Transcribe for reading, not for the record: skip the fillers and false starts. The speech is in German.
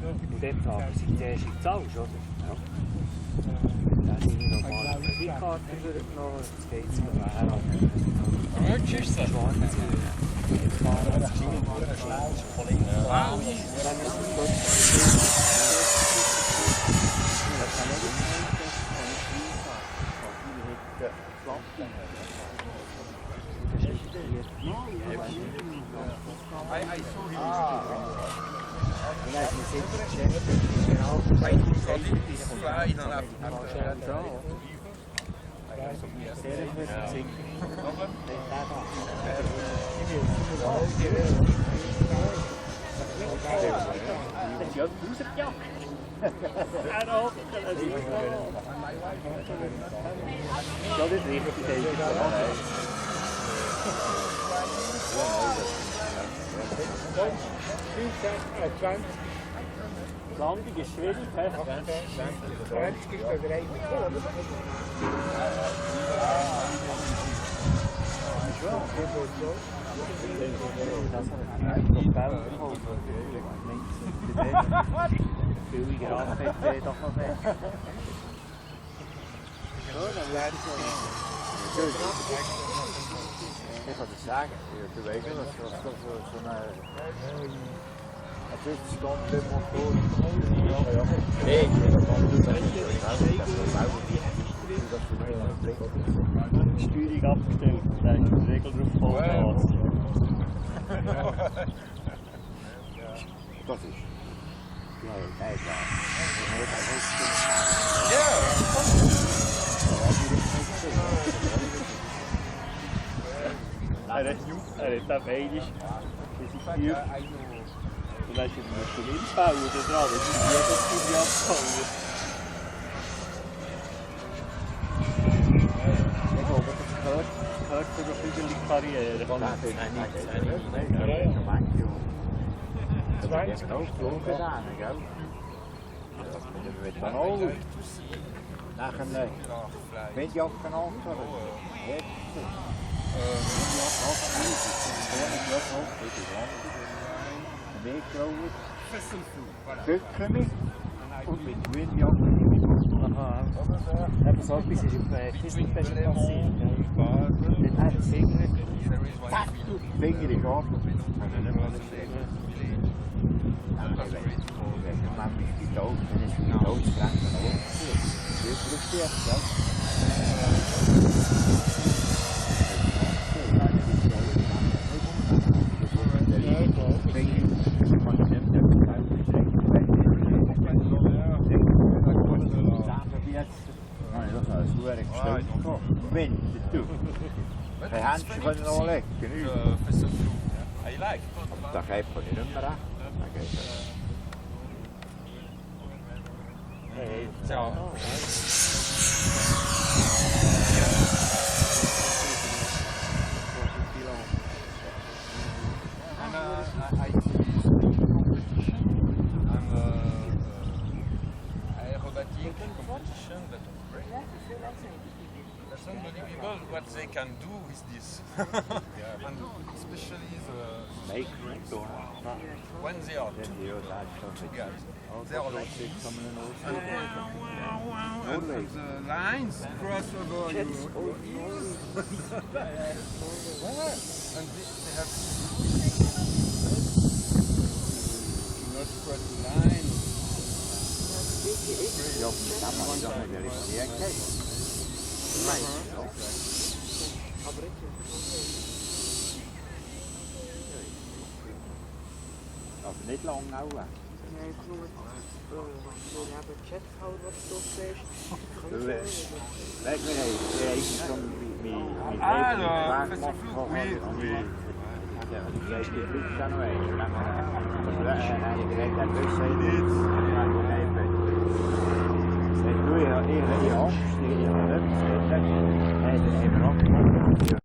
Und dort fragen sie zuerst, wie du zahlst, oder? Ja. Dann sind die normale Kreditkarte durchgenommen, jetzt geht es mir her. Wirklich ist das? Schwarz. Jetzt fahren wir das Schienen mal schnell. Wow! Landung ist schwierig, hä? 20 ist der Reiter. Billiger APP doch noch weg. Ich kann das sagen, du weißt ja, dass das so eine 50 Stunden Motor nee, die Steuerung abgestellt, da ist die Regel drauf Vollgas. Das ist. Ja, nein, Er hat auch beides. Das ist hier. Und dann ist er mit dem Wingspan dran, das ist jedes Studio abgefangen. Ich glaube, das gehört zu der Flügelkarriere. Nein, 20 Stunden gedaan, gell? Dat weet dan ook. Nach een windjacht angefangen. Weggekommen und mit Windjacht. Aha. Aber so etwas ist im Disney-Fest passiert. Dann hat er Finger. Finger in Gat. Man ist dood, dan is hij doodstreng. Dit lukt echt, ja. Wind, toe. Hij handje van de oorlog, nu. I like. Dat geeft van die nummer aan. Ciao. Aerobatic competition that was great. That's unbelievable what they can do with this. And especially the when they are two guys. They are like this. And the lines cross over your ears. And they have not cross the line. Aber nicht lang auch. Nee, ik noem het. We hebben een chathouder wat drop is. Kijk maar even, ik kan met Ah, dat is een vloek. Oui. Ja, die krijgt die vloek dan nog even. En je krijgt dat bus heen. En doe je angst, je hebt het, en dan heb je